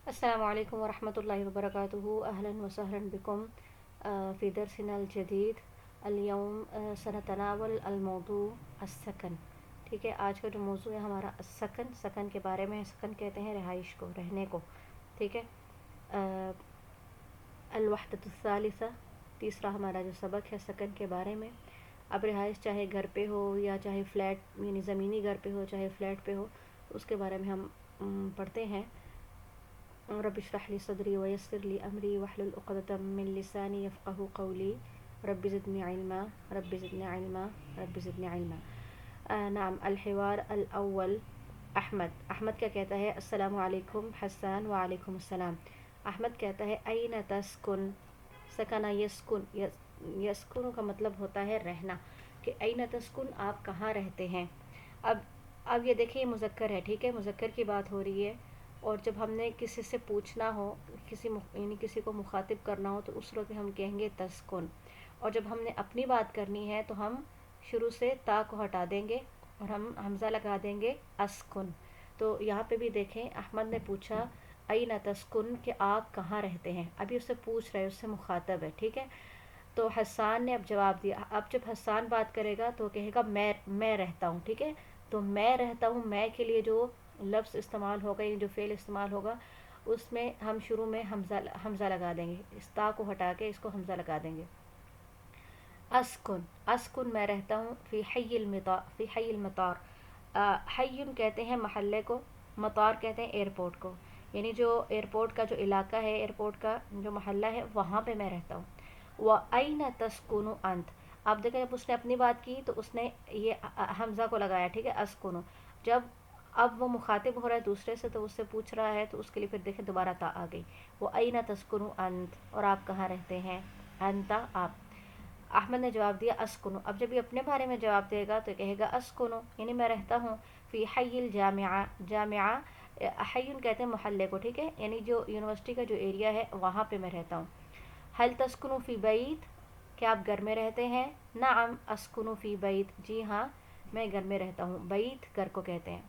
السلام عليكم ورحمة الله وبركاته. أهلا وسهلا بكم في درسنا الجديد. اليوم سنتناول الموضوع السكن. ٹھیک ہے، آج کا جو موضوع ہے ہمارا سکن، سکن کے بارے میں. سکن کہتے ہیں رہائش کو، رہنے کو. ٹھیک ہے. الوحدۃ الثالثہ، تیسرا ہمارا جو سبق ہے سکن کے بارے میں. اب رہائش چاہے گھر پہ ہو یا چاہے فلیٹ یعنی زمینی گھر پہ ہو چاہے فلیٹ پہ ہو، اس کے بارے میں ہم پڑھتے ہیں. رب اشرح لي صدري ويسر لي أمري واحلل عقدة من لساني يفقهوا قولي. رب زدني علما رب زدني علما رب زدني علما. نعم، الحوار الأول. احمد کیا کہتا ہے؟ السلام علیکم حسان. وعلیکم السلام. احمد کہتا ہے این تسکن. سکنا یسکن، یسکن کا مطلب ہوتا ہے رہنا، کہ این تسکن آپ کہاں رہتے ہیں. اب یہ دیکھیں، یہ مذکر ہے. ٹھیک ہے، مذکر کی بات ہو رہی ہے، اور جب ہم نے کسی سے پوچھنا ہو، یعنی کسی کو مخاطب کرنا ہو، تو اس وقت ہم کہیں گے تسکن. اور جب ہم نے اپنی بات کرنی ہے تو ہم شروع سے تا کو ہٹا دیں گے اور ہم حمزہ لگا دیں گے اسکن. تو یہاں پہ بھی دیکھیں، احمد نے پوچھا این تسکن، کہ آپ کہاں رہتے ہیں. ابھی اس سے پوچھ رہے، اس سے مخاطب ہے. ٹھیک ہے. تو حسان نے اب جواب دیا. اب جب حسان بات کرے گا تو کہے گا میں رہتا ہوں. ٹھیک ہے. تو میں رہتا ہوں، میں کے لیے جو لفظ استعمال ہوگا یا جو فعل استعمال ہوگا، اس میں ہم شروع میں حمزہ لگا دیں گے. اس تا کو ہٹا کے اس کو حمزہ لگا دیں گے. اسکن، اسکن میں رہتا ہوں. فی حی المطار، فی حی المطار. حی کہتے ہیں محلے کو، مطار کہتے ہیں ایئرپورٹ کو. یعنی جو ایئرپورٹ کا جو علاقہ ہے، ایئرپورٹ کا جو محلہ ہے، وہاں پہ میں رہتا ہوں. وَأَيْنَ تَسْكُنُ أَنْتَ. آپ دیکھیں، جب اس نے اپنی بات کی تو اس نے یہ حمزہ کو لگایا. ٹھیک ہے، اسکن. جب اب وہ مخاطب ہو رہا ہے دوسرے سے تو اس سے پوچھ رہا ہے، تو اس کے لیے پھر دیکھیں دوبارہ تا آ گئی. وَأَيْنَ تَسْكُنُ أَنْتَ، اور آپ کہاں رہتے ہیں. انت، آپ. احمد نے جواب دیا اسکنو. اب جب یہ اپنے بارے میں جواب دے گا تو کہے گا اسکنو، یعنی میں رہتا ہوں فی حی الجامعہ. جامعہ، حی کہتے ہیں محلے کو. ٹھیک ہے، یعنی جو یونیورسٹی کا جو ایریا ہے وہاں پہ میں رہتا ہوں. حل تسکنو فی بیت، کیا آپ گھر میں رہتے ہیں. نعم اسکنو فی بیت، جی ہاں میں گھر میں رہتا ہوں. بیت گھر کو کہتے ہیں.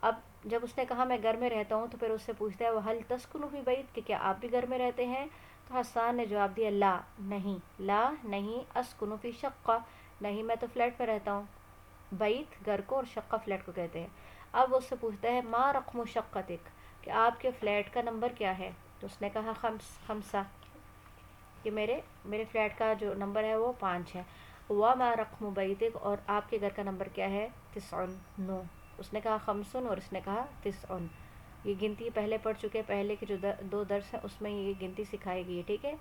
اب جب اس نے کہا میں گھر میں رہتا ہوں تو پھر اس سے پوچھتا ہے وہ حل تسکنو فی بیت، کہ کیا آپ بھی گھر میں رہتے ہیں. تو حسان نے جواب دیا لا، نہیں. لا نہیں. اسکنو فی شقہ، نہیں میں تو فلیٹ میں رہتا ہوں. بیت گھر کو اور شقہ فلیٹ کو کہتے ہیں. اب اس سے پوچھتا ہے ما رقم شقتک، کہ آپ کے فلیٹ کا نمبر کیا ہے. تو اس نے کہا خمسہ، کہ میرے فلیٹ کا جو نمبر ہے وہ 5 ہے. وما رقم بیتک، اور آپ کے گھر کا نمبر کیا ہے. 9. اس نے کہا خمسن اور اس نے کہا 9. یہ گنتی پہلے پڑھ چکے، پہلے کے جو 2 درس ہیں اس میں یہ گنتی سکھائی گئی ہے. ٹھیک ہے،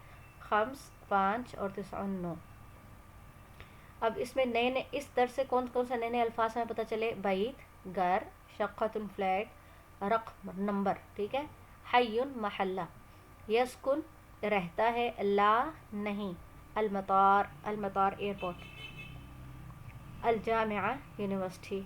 5 اور 9. اب اس میں نئے اس درس سے کون کون سے نئے الفاظ ہمیں پتہ چلے. بیت گھر، شقۃ فلیٹ، رقم نمبر. ٹھیک ہے. حی محلہ، یسکن رہتا ہے، لا نہیں. المطار، المطار ایئرپورٹ. الجامعہ یونیورسٹی.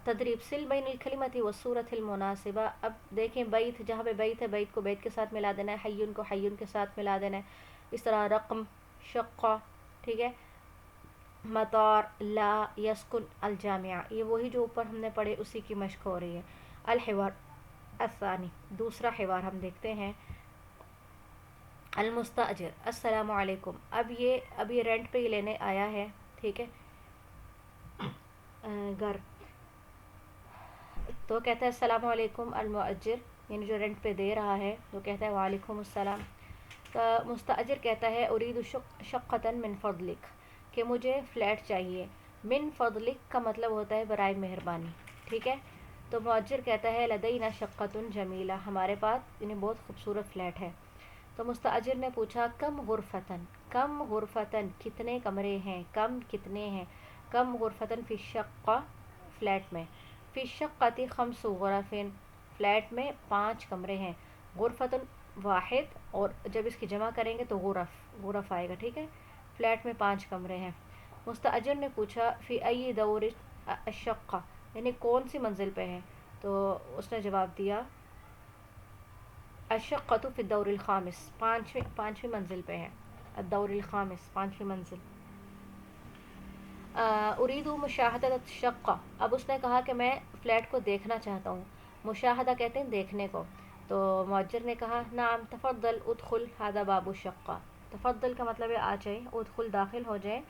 تدریب سل بین الکلمۃ والصورۃ المناسبہ. اب دیکھیں بیت، جہاں پہ بیت ہے بیت کو بیت کے ساتھ ملا دینا ہے، حیون کو حیون کے ساتھ ملا دینا ہے. اس طرح رقم، شقہ. ٹھیک ہے. مطار، لا، یسکن، الجامعہ. یہ وہی جو اوپر ہم نے پڑھے اسی کی مشق ہو رہی ہے. الحوار الثانی، دوسرا حوار ہم دیکھتے ہیں. المستاجر، السلام علیکم. اب یہ رینٹ پہ ہی لینے آیا ہے. ٹھیک ہے، گھر. تو کہتا ہے السلام علیکم. المؤجر یعنی جو رینٹ پہ دے رہا ہے وہ کہتا ہے وعلیکم السلام. تو مستاجر کہتا ہے ارید شقۃ من فضلک، کہ مجھے فلیٹ چاہیے. من فضلک کا مطلب ہوتا ہے برائے مہربانی. ٹھیک ہے. تو مؤجر کہتا ہے لدینا شقۃ جمیلہ، ہمارے پاس یعنی بہت خوبصورت فلیٹ ہے. تو مستاجر نے پوچھا کم غرفتن، کم غرفتن کتنے کمرے ہیں، کم کتنے ہیں. کم غرفتن فی الشقہ، فلیٹ میں. فی الشقۃ 5 غرف، فلیٹ میں 5 کمرے ہیں. غرفتن واحد، اور جب اس کی جمع کریں گے تو غرف آئے گا. ٹھیک ہے. فلیٹ میں 5 کمرے ہیں. مستاجر نے پوچھا فی ای دور الشقہ، یعنی کون سی منزل پہ ہے. تو اس نے جواب دیا الشقۃ فی الدور الخامس، پانچویں منزل پہ ہے. الدور الخامس، 5ویں منزل. ارید مشاہدۃ الشقہ، اب اس نے کہا کہ میں فلیٹ کو دیکھنا چاہتا ہوں. مشاہدہ کہتے ہیں دیکھنے کو. تو مؤجر نے کہا نعم تفضل ادخل هذا باب الشقہ. تفضل کا مطلب ہے آ جائیں، ادخل داخل ہو جائیں.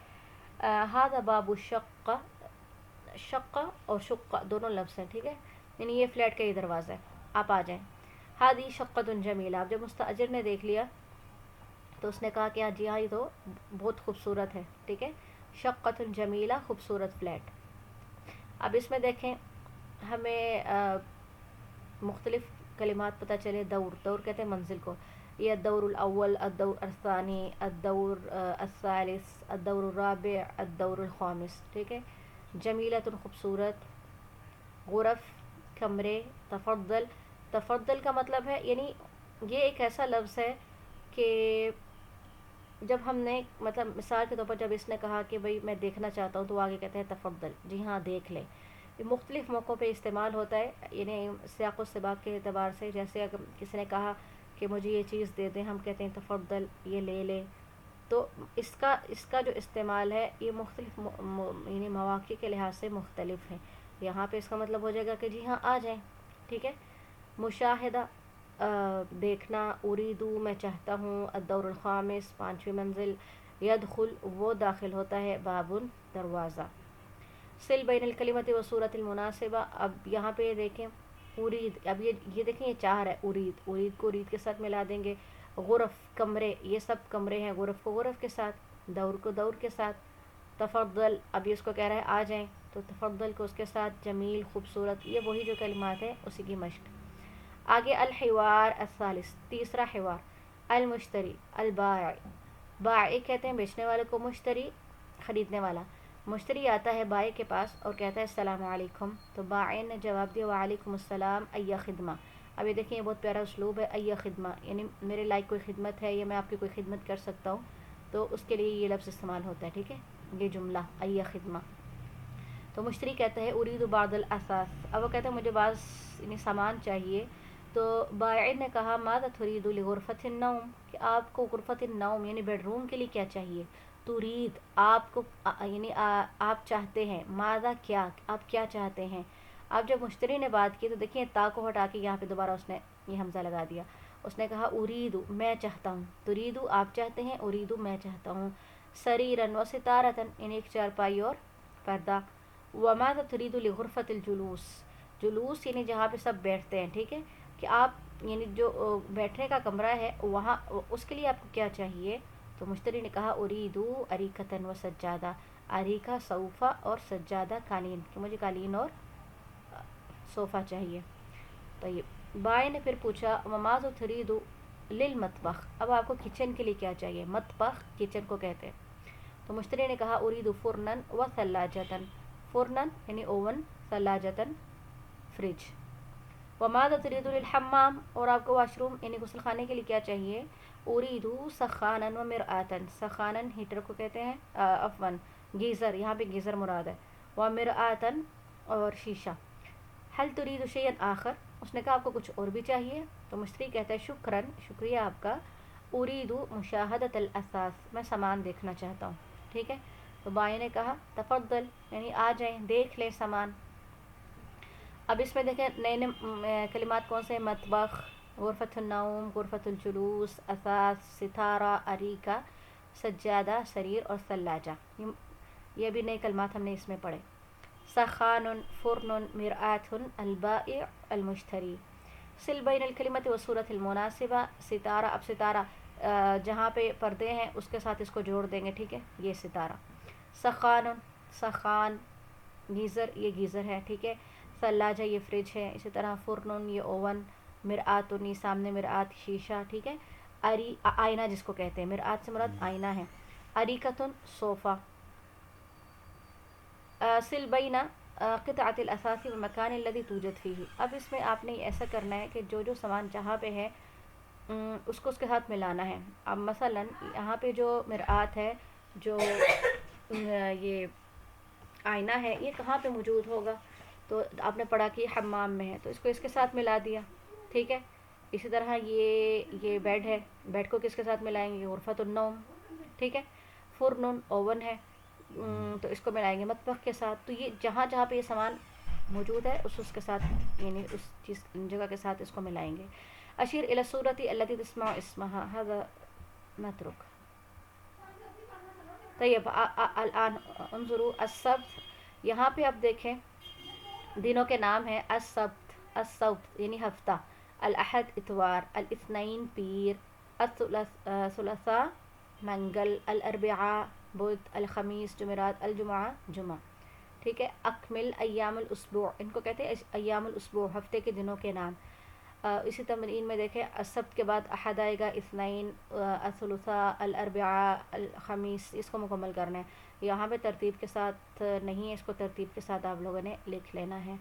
هذا باب الشقہ، شقہ اور شقہ دونوں لفظ ہیں، ٹھیک ہے، یعنی یہ فلیٹ کا یہ دروازہ ہے، آپ آ جائیں. هذه شقۃ جمیلہ. اب جب مستاجر نے دیکھ لیا تو اس نے کہا کہ جی ہاں یہ تو بہت خوبصورت ہے، ٹھیک ہے، شقۃ جمیلہ خوبصورت فلیٹ. اب اس میں دیکھیں ہمیں مختلف کلمات پتہ چلے. دور، دور کہتے ہیں منزل کو. یہ الدور الاول، الدور الثانی، الدور الثالث، الدور الرابع، الدور الخامس، ٹھیک ہے. جمیلۃ خوبصورت. غرف کمرے. تفضل، تفضل کا مطلب ہے یعنی یہ ایک ایسا لفظ ہے کہ جب ہم نے مطلب مثال کے طور پر جب اس نے کہا کہ بھئی میں دیکھنا چاہتا ہوں تو آگے کہتے ہیں تفضل، جی ہاں دیکھ لیں. یہ مختلف موقعوں پہ استعمال ہوتا ہے، یعنی سیاق و سباق کے اعتبار سے. جیسے اگر کسی نے کہا کہ مجھے یہ چیز دے دیں، ہم کہتے ہیں تفضل یہ لے لیں. تو اس کا جو استعمال ہے یہ مختلف یعنی مواقع کے لحاظ سے مختلف ہے. یہاں پہ اس کا مطلب ہو جائے گا کہ جی ہاں آ جائیں، ٹھیک ہے. مشاہدہ دیکھنا. اریدو میں چاہتا ہوں. الدور الخامس پانچویں منزل. یدخل وہ داخل ہوتا ہے. بابن دروازہ. سل بین الکلمۃ و صورت المناسبہ. اب یہاں پہ دیکھیں ارید، اب یہ دیکھیں یہ چار ہے. ارید، ارید کو ارید کے ساتھ ملا دیں گے. غرف کمرے، یہ سب کمرے ہیں، غرف کو غرف کے ساتھ، دور کو دور کے ساتھ. تفضل اب یہ اس کو کہہ رہا ہے آ جائیں تو تفضل کو اس کے ساتھ. جمیل خوبصورت، یہ وہی جو کلمات ہیں اسی کی مشق. آگے الحوار الثالث تیسرا حوار. المشتری البائع. بائع کہتے ہیں بیچنے والے کو، مشتری خریدنے والا. مشتری آتا ہے بائع کے پاس اور کہتا ہے السلام علیکم. تو بائع نے جواب دیا وعلیکم السلام ای خدمہ. اب یہ دیکھیں یہ بہت پیارا اسلوب ہے، ای خدمہ یعنی میرے لائق کوئی خدمت ہے یا میں آپ کی کوئی خدمت کر سکتا ہوں، تو اس کے لیے یہ لفظ استعمال ہوتا ہے، ٹھیک ہے، یہ جملہ ای خدمہ. تو مشتری کہتا ہے ارید بعض الاثاث. اب وہ کہتا ہے مجھے بعض یعنی سامان چاہیے. تو بائع نے کہا ماذا تريد لغرفة النوم، کہ آپ کو غرفۃ النوم یعنی بیڈ روم کے لیے کیا چاہیے. ترید آپ کو یعنی آپ چاہتے ہیں. ماذا کیا، آپ کیا چاہتے ہیں. اب جب مشتری نے بات کی تو دیکھیں تا کو ہٹا کے یہاں پہ دوبارہ اس نے یہ حمزہ لگا دیا. اس نے کہا اریدو میں چاہتا ہوں. تریدو آپ چاہتے ہیں، اریدو میں چاہتا ہوں. سریرن و ستارتن یعنی ایک چارپائی اور پردہ. وماذا تريد لغرفة الجلوس، جلوس یعنی جہاں پہ سب بیٹھتے ہیں، ٹھیک ہے، کہ آپ یعنی جو بیٹھنے کا کمرہ ہے وہاں اس کے لیے آپ کو کیا چاہیے. تو مشتری نے کہا اریدو اریکتن و سجادہ. اریکہ صوفہ اور سجادہ قالین، کہ مجھے قالین اور صوفہ چاہیے. طیب بائع نے پھر پوچھا وماذا تريد للمطبخ، اب آپ کو کچن کے لیے کیا چاہیے. مطبخ کچن کو کہتے ہیں. تو مشتری نے کہا اريد فرنا و ثلاجة. فرنن یعنی اوون، ثلاجتن فریج. وماذا تريد للحمام، اور آپ کو واش روم یعنی غسل خانے کے لیے کیا چاہیے. اريد سخانا و مرآتا. سخانن ہیٹر کو کہتے ہیں، عفوا گیزر، یہاں پہ گیزر مراد ہے. و مرآتا اور شیشہ. هل تريد شيئا آخر، اس نے کہا آپ کو کچھ اور بھی چاہیے. تو مشتری کہتا ہے شکرن شکریہ آپ کا. اريد مشاہدۃ الاثاث، میں سامان دیکھنا چاہتا ہوں، ٹھیک ہے. تو بائع نے کہا تفضل یعنی آ جائیں دیکھ لیں سامان. اب اس میں دیکھیں نئے نئے کلمات کون سے. مطبخ، غرفۃ النوم، غرفۃ الجلوس، اثاث، ستارہ، اریکہ، سجادہ، سریر اور ثلاجہ. یہ بھی نئے کلمات ہم نے اس میں پڑھے. سخان، فرن، مرآت، البائع، المشتری. سل بین الکلمۃ و صورت المناسبہ. ستارہ، اب ستارہ جہاں پہ پردے ہیں اس کے ساتھ اس کو جوڑ دیں گے، ٹھیک ہے، یہ ستارہ. سخان، سخان گیزر، یہ گیزر ہے، ٹھیک ہے. ثلاجہ یہ فریج ہے. اسی طرح فرن یہ اوون. مرآت یہ سامنے مرآت شیشہ، ٹھیک ہے. آئینہ جس کو کہتے ہیں، مرآت سے مراد آئینہ ہے. اریکتن صوفہ. سل بین قطعۃ الاثاث والمکان الذي توجد فيه. اب اس میں آپ نے ایسا کرنا ہے کہ جو جو سامان جہاں پہ ہے اس کو اس کے ساتھ ملانا ہے. اب مثلا یہاں پہ جو مرآت ہے، جو یہ آئینہ ہے، یہ کہاں پہ موجود ہوگا. تو آپ نے پڑھا کہ حمام میں ہے تو اس کو اس کے ساتھ ملا دیا، ٹھیک ہے. اسی طرح یہ بیڈ ہے، بیڈ کو کس کے ساتھ ملائیں گے. غرفۃ النوم، ٹھیک ہے. فرن اوون ہے تو اس کو ملائیں گے مطبخ کے ساتھ. تو یہ جہاں جہاں پہ یہ سامان موجود ہے اس کے ساتھ یعنی اس چیز جگہ کے ساتھ اس کو ملائیں گے. اشیر الی الصورۃ التي تسمع اسمها هذا نترک. طیب الان انظروا السبت. یہاں پہ آپ دیکھیں دنوں کے نام ہیں السبت یعنی ہفتہ، الاحد اتوار، الاثنین پیر، الثلاثاء منگل، الاربعاء بدھ، الخمیس جمعرات، الجمعہ جمعہ. ٹھیک ہے. اکمل ایام الاسبوع، ان کو کہتے ہیں ایام الاسبوع، ہفتے کے دنوں کے نام. اسی تمرین میں دیکھیں السبت کے بعد احد آئے گا، اثنین، الثلاثاء، الاربعاء، الخمیس، اس کو مکمل کرنا ہے. یہاں پہ ترتیب کے ساتھ نہیں ہے، اس کو ترتیب کے ساتھ آپ لوگوں نے لکھ لینا ہے.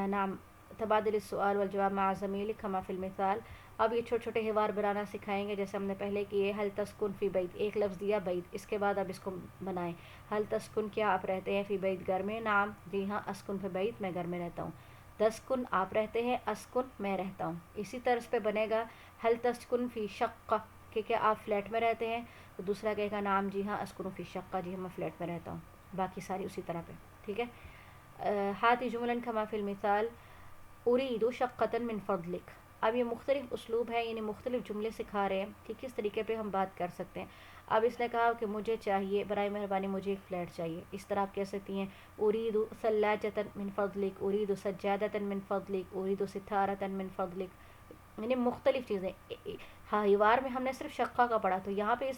نام تبادل السؤال والجواب مع زمیلک کما فی المثال. اب یہ چھوٹے چھوٹے حوار بنانا سکھائیں گے جیسے ہم نے پہلے کیے. حل تسکن فی بیت، ایک لفظ دیا بیت، اس کے بعد اب اس کو بنائیں. حل تسکن کیا آپ رہتے ہیں، فی بیت گھر میں. نام جی ہاں، اسکن فی بیت میں گھر میں رہتا ہوں. تسکن آپ رہتے ہیں، اسکن میں رہتا ہوں. اسی طرز پہ بنے گا حل تسکن فی شقہ کہ کیا آپ فلیٹ میں رہتے ہیں، تو دوسرا کہے گا نام جی ہاں اسکن فی شقہ، جی ہاں میں فلیٹ میں رہتا ہوں. باقی ساری اسی طرح پہ. ٹھیک ہے. ہاتی جملاً کما فی المثال اريد شقة من فضلک. اب یہ مختلف اسلوب ہے، یعنی مختلف جملے سکھا رہے ہیں کہ کس طریقے پہ ہم بات کر سکتے ہیں. اب اس نے کہا کہ مجھے چاہیے، برائے مہربانی مجھے ایک فلیٹ چاہیے. اس طرح آپ کہہ سکتی ہیں اريد ثلاجة من فضلک، اريد سجادة من فضلک، اريد ستارة من فضلک. یعنی مختلف چیزیں. حوار میں ہم نے صرف شقہ کا پڑھا، تو یہاں پہ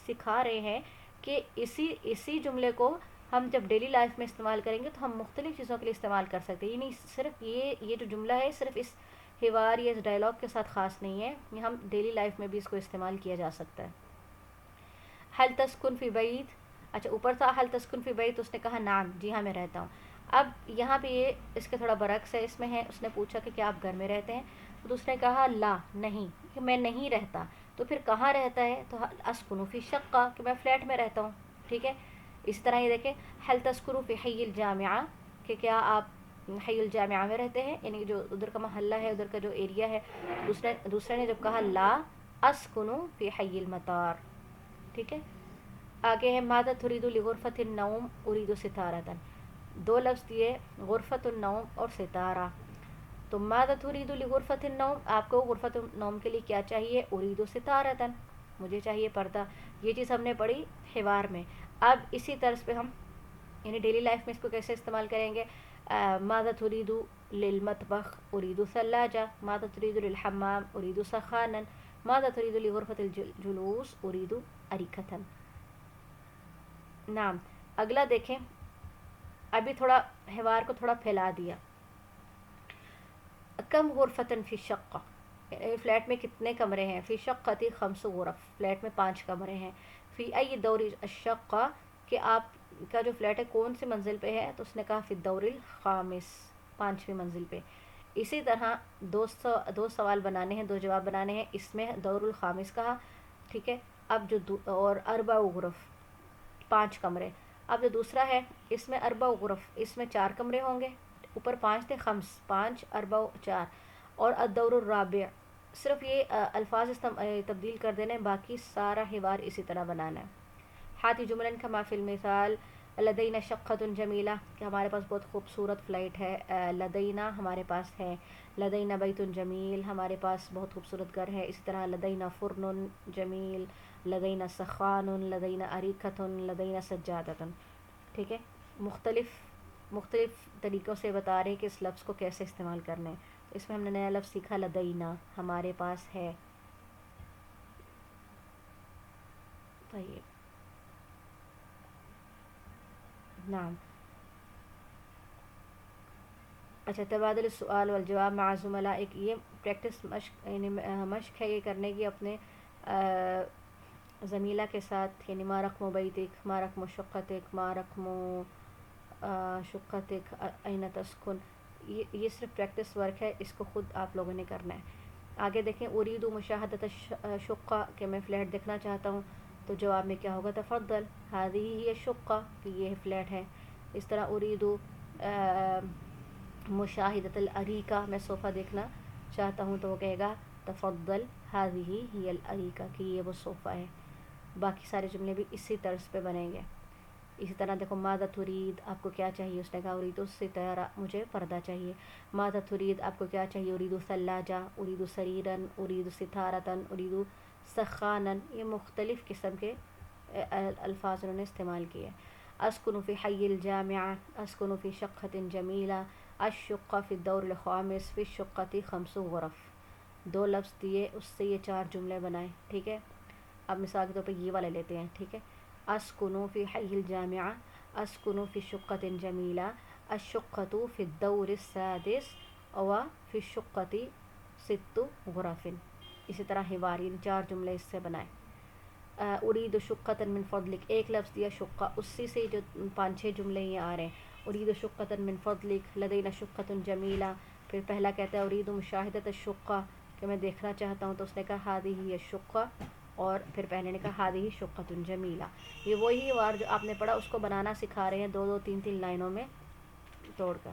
سکھا رہے ہیں کہ اسی جملے کو ہم جب ڈیلی لائف میں استعمال کریں گے تو ہم مختلف چیزوں کے لیے استعمال کر سکتے ہیں. یعنی صرف یہ جو جملہ ہے صرف اس حوار یا اس ڈائلاگ کے ساتھ خاص نہیں ہے، یہ ہم ڈیلی لائف میں بھی اس کو استعمال کیا جا سکتا ہے. حل تسکن فی بیت. اچھا اوپر تھا حل تسکن فی بیت، اس نے کہا نام جی ہاں میں رہتا ہوں. اب یہاں پہ یہ اس کے تھوڑا برعکس ہے. اس میں ہے اس نے پوچھا کہ کیا آپ گھر میں رہتے ہیں، تو دوسرے نے کہا لا نہیں، کہ میں نہیں رہتا. تو پھر کہاں رہتا ہے، تو اسکن فی شقہ کہ میں فلیٹ میں رہتا ہوں. ٹھیک ہے. اسی طرح یہ دیکھیں حل تسکن فی حی الجامعہ کہ کیا آپ حی الجامعہ میں رہتے ہیں، یعنی جو ادھر کا محلہ ہے، ادھر کا جو ایریا ہے. دوسرے نے جب کہا لا اسکن فی حی المطار. ٹھیک ہے. آگے ہے ماذا تريد لغرفة النوم اريد ستارة. دو لفظ دیے غرفۃ النوم اور ستارہ. تو ماذا تريد لغرفة النوم، آپ کو غرفۃ النوم کے لیے کیا چاہیے، اريد ستارة مجھے چاہیے پردہ. یہ چیز ہم نے پڑھی حوار میں. اب اسی طرز پہ ہم یعنی ڈیلی لائف میں اس کو کیسے استعمال کریں گے. ماذا تريد للمطبخ اريد ثلاجة، ماذا تريد للحمام اريد سخانا، ماذا تريد لغرفة الجلوس اريد أريكة. نام اگلا دیکھیں، ابھی تھوڑا حوار کو تھوڑا پھیلا دیا. کم غرفتن فی شقہ، فلیٹ میں کتنے کمرے ہیں. فی شقتی 5 غرف، فلیٹ میں 5 کمرے ہیں. فی ای دور الشقہ کہ آپ کا جو فلیٹ ہے کون سی منزل پہ ہے، تو اس نے کہا فی الدور الخامس 5ویں منزل پہ. اسی طرح دو سوال بنانے ہیں، 2 جواب بنانے ہیں. اس میں دور الخامس کہا. ٹھیک ہے. اب جو اور 4 غرف 5 کمرے. اب جو دوسرا ہے اس میں 4 غرف، اس میں 4 کمرے ہوں گے. اوپر 5 تھے، 5 5 4 4. اور الدور الرابع صرف یہ الفاظ تبدیل کر دینے، باقی سارا حوار اسی طرح بنانا ہے. ہاتھی جملاً کما فی المثال لدینا شقۃ جمیلہ کہ ہمارے پاس بہت خوبصورت فلائٹ ہے. لدینا ہمارے پاس ہے. لدینا بیت جمیل ہمارے پاس بہت خوبصورت گھر ہے. اسی طرح لدینا فرن جمیل، لدینا سخان، لدینا اریکۃ، لدینا سجادۃ. ٹھیک ہے. مختلف طریقوں سے بتا رہے ہیں کہ اس لفظ کو کیسے استعمال کرنا ہے. تو اس میں ہم نے نیا لفظ سیکھا لدینا ہمارے پاس ہے. طيب نعم. اچھا تبادل السؤال والجواب مع زملائک، یہ پریکٹس مشق یعنی مشق ہے یہ کرنے کی اپنے زمیلہ کے ساتھ. یعنی ما رقم بیتک، ما رقم شقتک، ما رقم شقتک، این تسکن. یہ صرف پریکٹس ورک ہے، اس کو خود آپ لوگوں نے کرنا ہے. آگے دیکھیں اريد مشاہدۃ الشقہ کہ میں فلیٹ دیکھنا چاہتا ہوں. تو جواب میں کیا ہوگا، تفضل هذه هي الشقہ کہ یہ فلیٹ ہے. اس طرح اريد مشاہدۃ الاریکہ میں صوفہ دیکھنا چاہتا ہوں، تو وہ کہے گا تفضل هذه هي الاریکہ کہ یہ وہ صوفہ ہے. باقی سارے جملے بھی اسی طرز پہ بنیں گے. اسی طرح دیکھو ماذا ترید آپ کو کیا چاہیے، اس نے کہا ارید الستارہ مجھے پردہ چاہیے. ماذا ترید آپ کو کیا چاہیے، ارید ثلاجہ، ارید سریرن، ارید ستارتن، ارید سخانن. یہ مختلف قسم کے الفاظ انہوں نے استعمال کیے. اسکن فی حی الجامعہ، اسکن فی شقۃ جمیلہ، الشقہ فی الدور الخامس، فی الشقۃ 5 غرف. 2 لفظ دیے، اس سے یہ 4 جملے بنائے. ٹھیک ہے. اب مثال کے طور پہ یہ والے لیتے ہیں. ٹھیک ہے. اسکنو فی حی الجامعہ، اسکنو فی شقۃ جمیلہ، الشقۃ فی الدور السادس و فی الشقۃ 6 غرف. اسی طرح حواری 4 جملے اس سے بنائے. ارید شقۃ من فضلک، ایک لفظ دیا شقہ، اسی سے جو 5-6 جملے یہ آ رہے ہیں. ارید شقۃ من فضلک، لدینا شقۃ جمیلہ. پھر پہلا کہتا ہے ارید مشاہدۃ الشقہ، کہ میں دیکھنا چاہتا ہوں، تو اس نے کہا ہذہ ہی الشقہ، اور پھر پہلے نے کہا ہذہ شقۃ جمیلہ. یہ وہی وار جو آپ نے پڑھا اس کو بنانا سکھا رہے ہیں 2-2 3-3 لائنوں میں توڑ کر.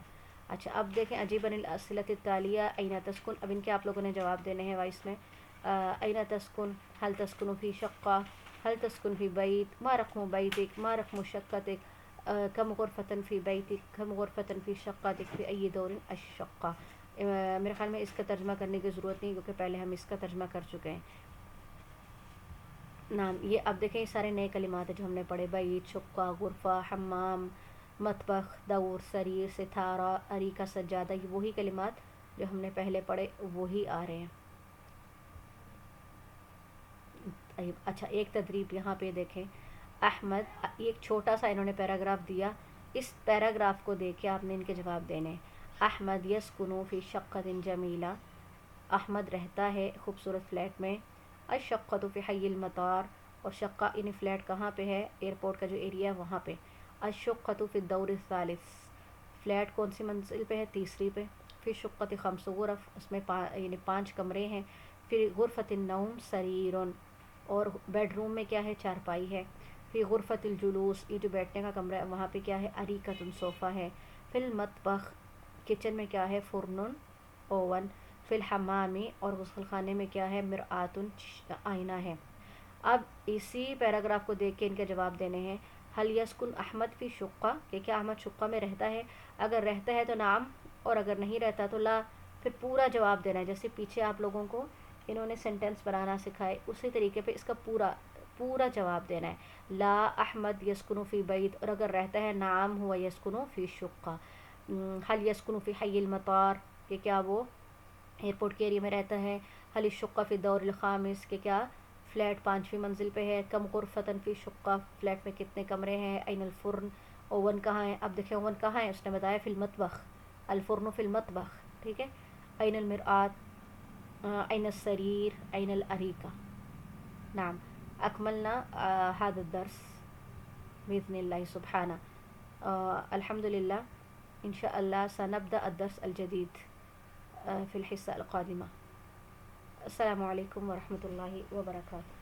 اچھا اب دیکھیں عجیباً الاسئلۃ التالیہ این تسکن. اب ان کے آپ لوگوں نے جواب دینے ہیں وائس میں. این تسکن، هل تسکن فی شقہ، هل تسکن فی بیت، ما رقم بیتک، ما رقم شقتک، کم غرفۃ فی بیتک، کم غرفۃ فی شقتک، فی ای دور الشقہ. میرے خیال میں اس کا ترجمہ کرنے کی ضرورت نہیں کیونکہ پہلے ہم اس کا ترجمہ کر چکے ہیں. نام یہ اب دیکھیں یہ سارے نئے کلمات ہیں جو ہم نے پڑھے. بیت، شقہ، غرفہ، حمام، مطبخ، دور، سریر، ستارہ، اریکہ، سجادہ. یہ وہی کلمات جو ہم نے پہلے پڑھے وہی آ رہے ہیں. اچھا ایک تدریب یہاں پہ دیکھیں. احمد، ایک چھوٹا سا انہوں نے پیراگراف دیا، اس پیراگراف کو دیکھ کے آپ نے ان کے جواب دینے. احمد یسکنو فی شقۃ جمیلہ، احمد رہتا ہے خوبصورت فلیٹ میں. الشقۃ فی حی المطار، اور شقہ ان فلیٹ کہاں پہ ہے، ایئرپورٹ کا جو ایریا ہے وہاں پہ. الشقۃ فی الدور الثالث، فلیٹ کون سی منزل پہ ہے، تیسری پہ. فی الشقۃ 5 غرف، اس میں یعنی 5 کمرے ہیں. پھر غرفۃ النوم سریرن، اور بیڈ روم میں کیا ہے، چارپائی ہے. پھر غرفۃ الجلوس، یہ جو بیٹھنے کا کمرہ ہے وہاں پہ کیا ہے، اریکۃ صوفہ ہے. پھر المطبخ، کچن میں کیا ہے، فرنن اوون. فی الحمامی، اور غسل خانے میں کیا ہے، مرآۃ آئینہ ہے. اب اسی پیراگراف کو دیکھ کے ان کے جواب دینے ہیں. حل یسکن احمد فی شقہ، کہ کیا احمد شقہ میں رہتا ہے، اگر رہتا ہے تو نام، اور اگر نہیں رہتا تو لا. پھر پورا جواب دینا ہے، جیسے پیچھے آپ لوگوں کو انہوں نے سینٹینس بنانا سکھائے اسی طریقے پہ اس کا پورا جواب دینا ہے. لا احمد یسکنو فی بیت، اور اگر رہتا ہے نعم ہوا یسکنو فی شقہ. حل یسکنو فی حی المطار، کہ کیا وہ ایئرپورٹ کے ایریا میں رہتا ہے. حل الشقہ فی الدور الخامس، کہ کیا فلیٹ 5ویں منزل پہ ہے. کم غرفتن فی شقہ، فلیٹ میں کتنے کمرے ہیں. این الفرن، اوون کہاں ہے. اب دیکھیں اوون کہاں ہے، اس نے بتایا فی المطبخ، الفرن فی المطبخ. ٹھیک ہے. این المرآۃ، این السریر، این الاریکہ. نعم اکملنا هذا الدرس بإذن الله سبحانه. الحمد لله. إن شاء الله سنبدأ الدرس الجديد في الحصة القادمة. السلام عليكم ورحمة الله وبركاته.